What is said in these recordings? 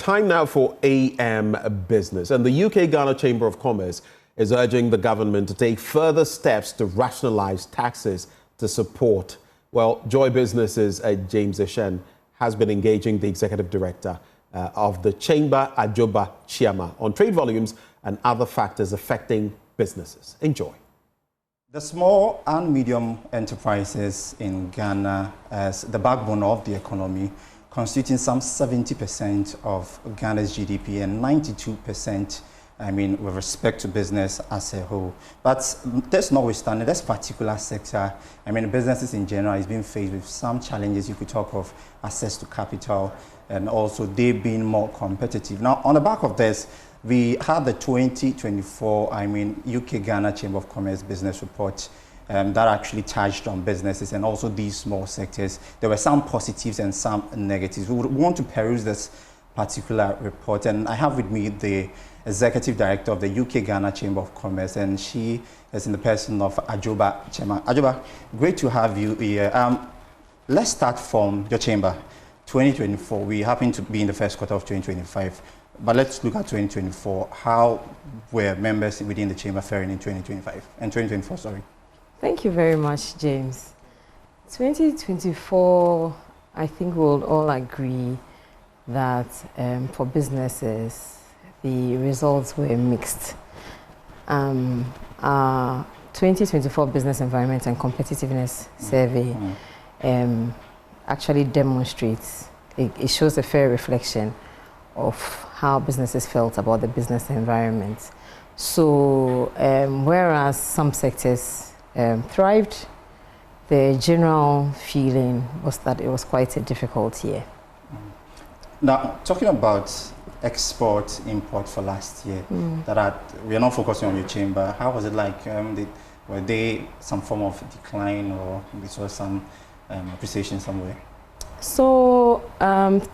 Time now for AM Business. And the UK-Ghana Chamber of Commerce is urging the government to take further steps to rationalize taxes to support. Well, Joy Businesses, James Eshen, has been engaging the executive director of the Chamber, Ajoba Chiama, on trade volumes and other factors affecting businesses. Enjoy. The small and medium enterprises in Ghana as the backbone of the economy, constituting some 70% of Ghana's GDP and 92%, with respect to business as a whole. But that's notwithstanding, this particular sector, businesses in general is being faced with some challenges. You could talk of access to capital and also they being more competitive. Now, on the back of this, we had the 2024, UK-Ghana Chamber of Commerce Business Report that actually touched on businesses and also these small sectors. There were some positives and some negatives. We would want to peruse this particular report, and I have with me the Executive Director of the UK-Ghana Chamber of Commerce, and she is in the person of Ajoba Chiama. Ajoba, great to have you here. Let's start from your chamber. 2024, we happen to be in the first quarter of 2025. But let's look at 2024. How were members within the chamber faring in 2025 and 2024? Sorry. Thank you very much, James. 2024, I think we'll all agree that for businesses, the results were mixed. Our 2024 Business Environment and Competitiveness Survey actually demonstrates, it shows a fair reflection of how businesses felt about the business environment. So whereas some sectors thrived, the general feeling was that it was quite a difficult year. Now, talking about export, import for last year, we are not focusing on your chamber. How was it like? Were they some form of decline or we saw some appreciation somewhere? So,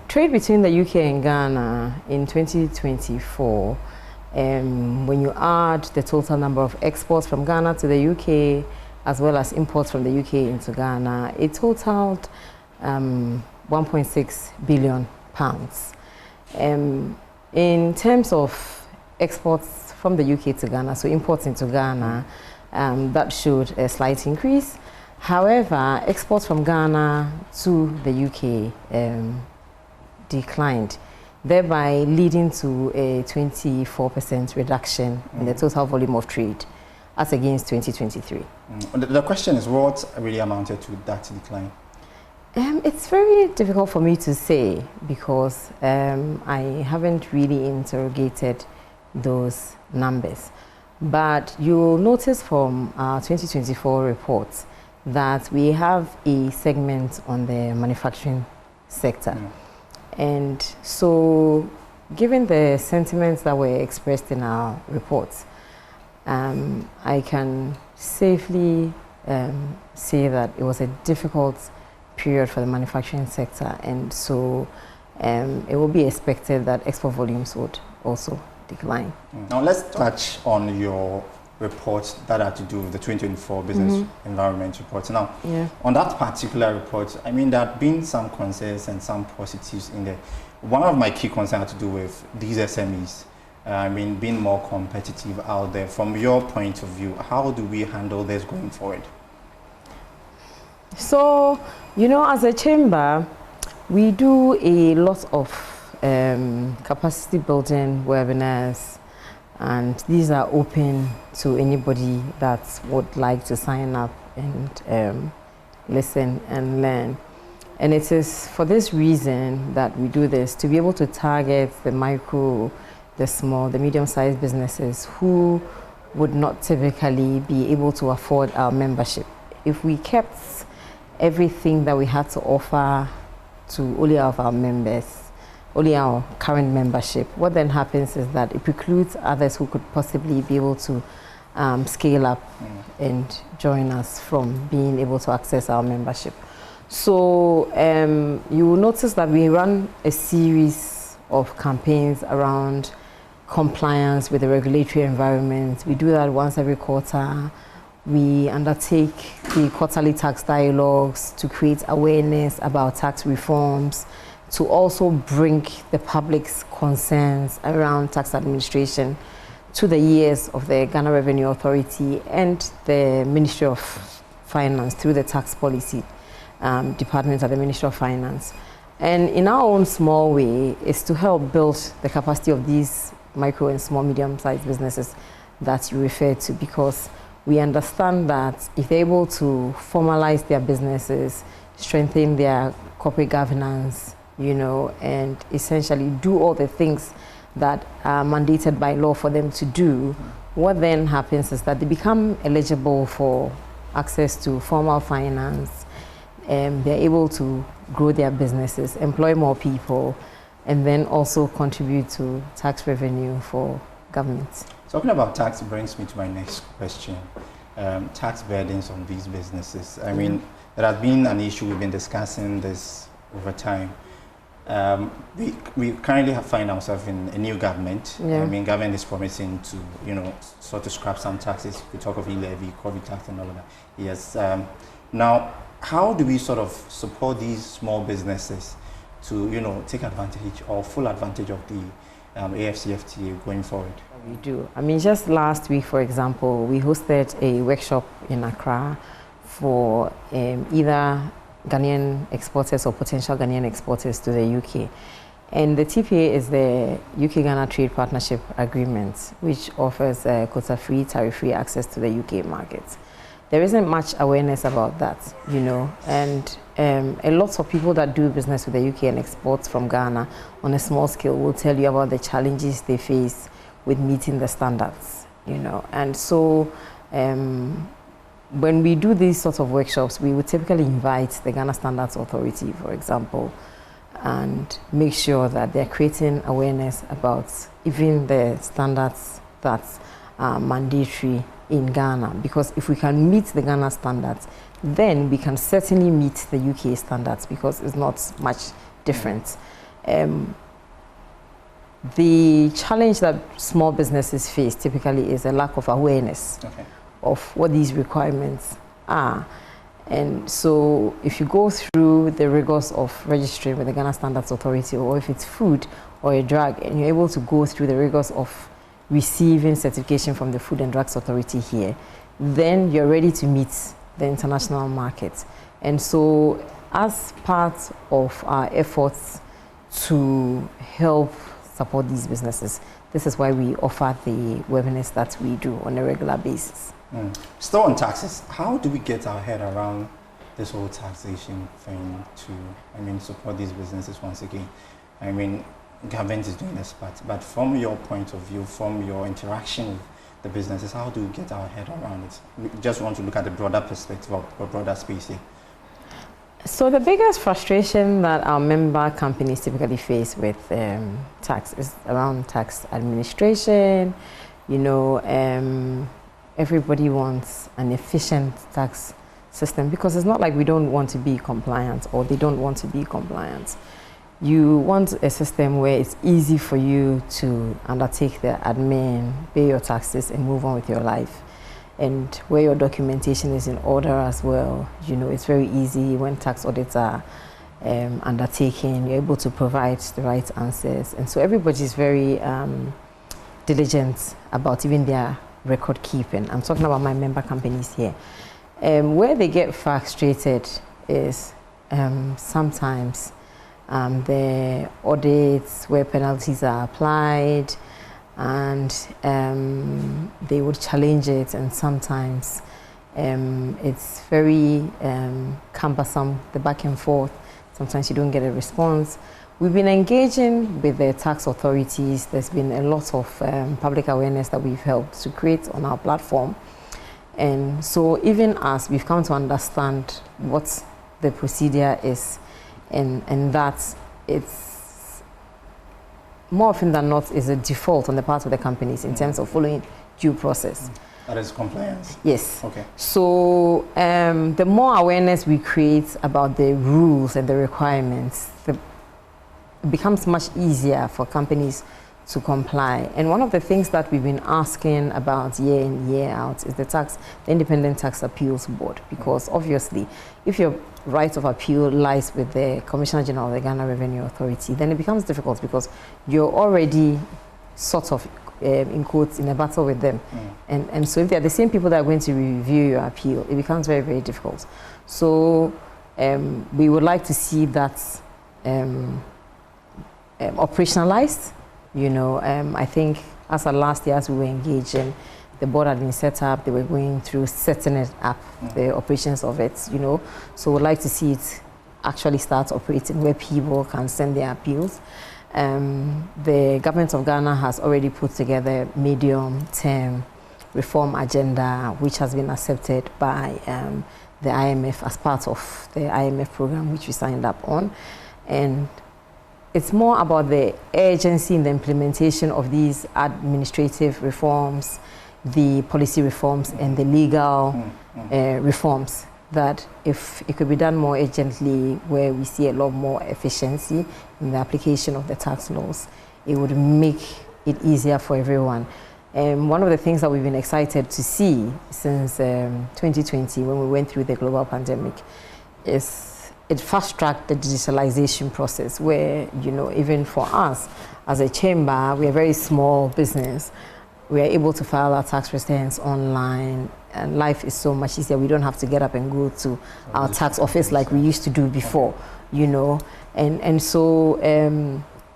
trade between the UK and Ghana in 2024, when you add the total number of exports from Ghana to the UK, as well as imports from the UK into Ghana, it totaled 1.6 billion pounds. In terms of exports from the UK to Ghana, so imports into Ghana, that showed a slight increase. However, exports from Ghana to the UK declined, thereby leading to a 24% reduction in the total volume of trade as against 2023. The question is, what really amounted to that decline? It's very difficult for me to say because I haven't really interrogated those numbers. But you'll notice from our 2024 reports that we have a segment on the manufacturing sector. And so, given the sentiments that were expressed in our reports, I can safely say that it was a difficult period for the manufacturing sector, and so it will be expected that export volumes would also decline. Now let's touch on your report that had to do with the 2024 Business Environment Report. Now, on that particular report, there have been some concerns and some positives in there. One of my key concerns had to do with these SMEs, being more competitive out there. From your point of view, how do we handle this going forward? So, as a chamber, we do a lot of capacity building webinars, and these are open to anybody that would like to sign up and listen and learn. And it is for this reason that we do this, to be able to target the micro, the small, the medium-sized businesses who would not typically be able to afford our membership. If we kept everything that we had to offer to only our members, only our current membership, what then happens is that it precludes others who could possibly be able to scale up and join us from being able to access our membership. So you will notice that we run a series of campaigns around compliance with the regulatory environment. We do that once every quarter. We undertake the quarterly tax dialogues to create awareness about tax reforms, to also bring the public's concerns around tax administration to the ears of the Ghana Revenue Authority and the Ministry of Finance through the tax policy department at the Ministry of Finance. And in our own small way is to help build the capacity of these micro and small medium-sized businesses that you refer to, because we understand that if they're able to formalize their businesses, strengthen their corporate governance, you know, and essentially do all the things that are mandated by law for them to do, what then happens is that they become eligible for access to formal finance, and they're able to grow their businesses, employ more people, and then also contribute to tax revenue for government. Talking about tax brings me to my next question. Tax burdens on these businesses. I mean, there has been an issue, we've been discussing this over time. We currently find ourselves in a new government. Yeah. I mean, government is promising to, you know, sort of scrap some taxes. We talk of e-levy, COVID tax and all of that. Yes. Now, how do we sort of support these small businesses to, you know, take advantage or full advantage of the AFCFTA going forward? We do. I mean, just last week, for example, we hosted a workshop in Accra for either Ghanaian exporters or potential Ghanaian exporters to the UK. And the TPA is the UK-Ghana Trade Partnership Agreement, which offers quota-free, tariff-free access to the UK markets. There isn't much awareness about that, you know, and a lot of people that do business with the UK and export from Ghana on a small scale will tell you about the challenges they face with meeting the standards, you know. And so when we do these sorts of workshops, we would typically invite the Ghana Standards Authority, for example, and make sure that they're creating awareness about even the standards that are mandatory in Ghana. Because if we can meet the Ghana standards, then we can certainly meet the UK standards, because it's not much different. The challenge that small businesses face typically is a lack of awareness of what these requirements are. And so if you go through the rigors of registering with the Ghana Standards Authority, or if it's food or a drug, and you're able to go through the rigors of receiving certification from the Food and Drugs Authority here, then you're ready to meet the international market. And so as part of our efforts to help support these businesses, this is why we offer the webinars that we do on a regular basis. Still on taxes, how do we get our head around this whole taxation thing to, I mean, support these businesses once again? I mean, government is doing its part, but from your point of view, from your interaction with the businesses, how do we get our head around it? We just want to look at the broader perspective of a broader space here. So the biggest frustration that our member companies typically face with tax is around tax administration. You know, everybody wants an efficient tax system, because it's not like we don't want to be compliant or they don't want to be compliant. You want a system where it's easy for you to undertake the admin, pay your taxes, and move on with your life. And where your documentation is in order as well. You know, it's very easy when tax audits are undertaken, you're able to provide the right answers. And so everybody's very diligent about even their record keeping. I'm talking about my member companies here. Where they get frustrated is sometimes the audits where penalties are applied, and they would challenge it, and sometimes it's very cumbersome, the back and forth. Sometimes you don't get a response. We've been engaging with the tax authorities. There's been a lot of public awareness that we've helped to create on our platform. And so even as we've come to understand what the procedure is, and that it's more often than not is a default on the part of the companies in terms of following due process. That is compliance? Yes. Okay. So the more awareness we create about the rules and the requirements, it becomes much easier for companies to comply. And one of the things that we've been asking about year in, year out is the Independent Tax Appeals Board, because obviously if your right of appeal lies with the Commissioner General of the Ghana Revenue Authority, then it becomes difficult because you're already sort of in quotes in a battle with them. And so if they're the same people that are going to review your appeal, it becomes very, very difficult. So we would like to see that operationalized. You know, I think as of last year, as we were engaged and the board had been set up, they were going through setting it up, the operations of it, you know. So we'd like to see it actually start operating where people can send their appeals. The government of Ghana has already put together a medium-term reform agenda, which has been accepted by the IMF as part of the IMF program, which we signed up on. And it's more about the urgency in the implementation of these administrative reforms, the policy reforms, and the legal reforms, that if it could be done more urgently, where we see a lot more efficiency in the application of the tax laws, it would make it easier for everyone. One of the things that we've been excited to see since 2020, when we went through the global pandemic, is it fast-tracked the digitalization process, where, you know, even for us as a chamber, we're a very small business. We are able to file our tax returns online, and life is so much easier. We don't have to get up and go to our tax office like we used to do before, you know. And so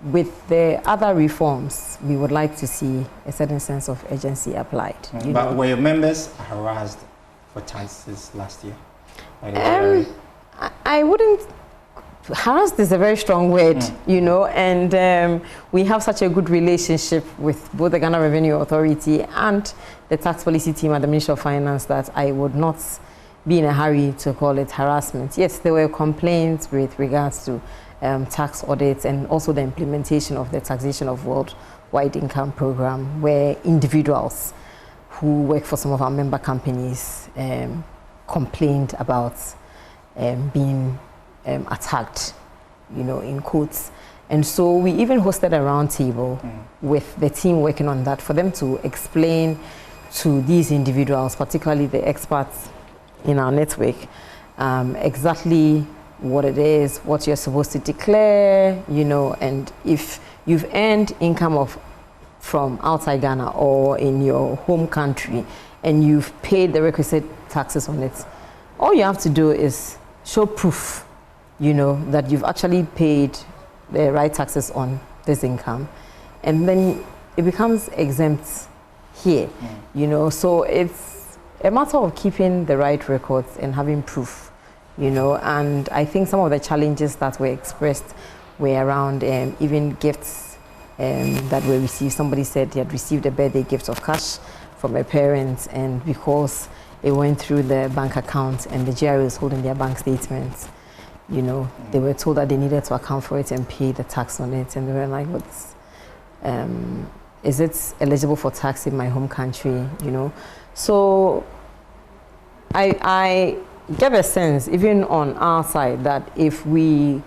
with the other reforms, we would like to see a certain sense of urgency applied. But were your members harassed for taxes last year? I wouldn't, harassed is a very strong word, you know, and we have such a good relationship with both the Ghana Revenue Authority and the tax policy team at the Ministry of Finance that I would not be in a hurry to call it harassment. Yes, there were complaints with regards to tax audits and also the implementation of the taxation of worldwide income program, where individuals who work for some of our member companies complained about being attacked, you know, in quotes. And so we even hosted a roundtable with the team working on that for them to explain to these individuals, particularly the experts in our network, exactly what it is, what you're supposed to declare, you know, and if you've earned income from outside Ghana or in your home country and you've paid the requisite taxes on it, all you have to do is show proof, you know, that you've actually paid the right taxes on this income, and then it becomes exempt here, you know. So it's a matter of keeping the right records and having proof, you know. And I think some of the challenges that were expressed were around even gifts that were received. Somebody said he had received a birthday gift of cash from a parent, and because it went through the bank account and the GRA was holding their bank statements, you know, they were told that they needed to account for it and pay the tax on it. And they were like, is it eligible for tax in my home country, you know? So I get a sense, even on our side, that if we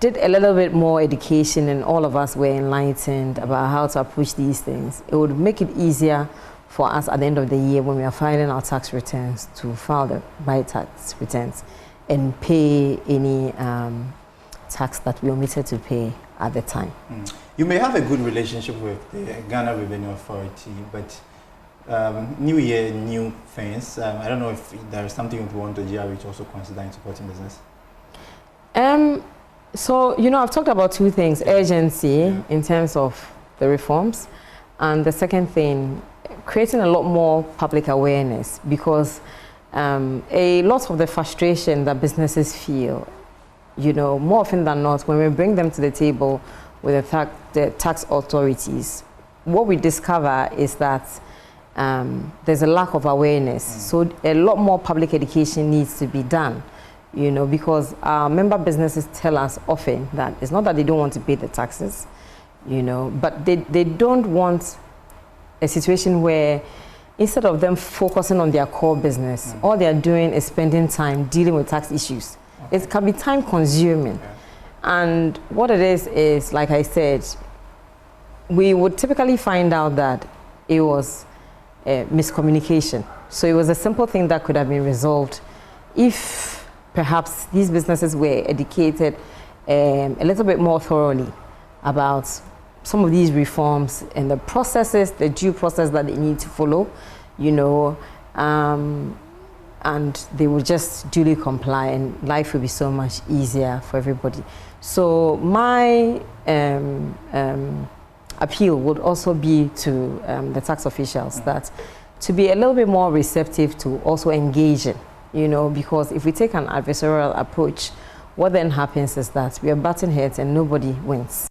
did a little bit more education and all of us were enlightened about how to approach these things, it would make it easier for us at the end of the year when we are filing our tax returns to file the right tax returns and pay any tax that we omitted to pay at the time. You may have a good relationship with the Ghana Revenue Authority, but new year, new things. I don't know if there is something you want the GRA to also consider in supporting business. So, you know, I've talked about two things: urgency in terms of the reforms, and the second thing, creating a lot more public awareness, because a lot of the frustration that businesses feel, you know, more often than not, when we bring them to the table with the tax authorities, what we discover is that there's a lack of awareness. So a lot more public education needs to be done, you know, because our member businesses tell us often that it's not that they don't want to pay the taxes, you know, but they don't want a situation where instead of them focusing on their core business, all they're doing is spending time dealing with tax issues. It can be time consuming. And what it is, like I said, we would typically find out that it was miscommunication. So it was a simple thing that could have been resolved if perhaps these businesses were educated a little bit more thoroughly about some of these reforms and the processes, the due process that they need to follow, you know, and they will just duly comply, and life will be so much easier for everybody. So my appeal would also be to the tax officials that to be a little bit more receptive to also engaging, you know, because if we take an adversarial approach, what then happens is that we are butting heads and nobody wins.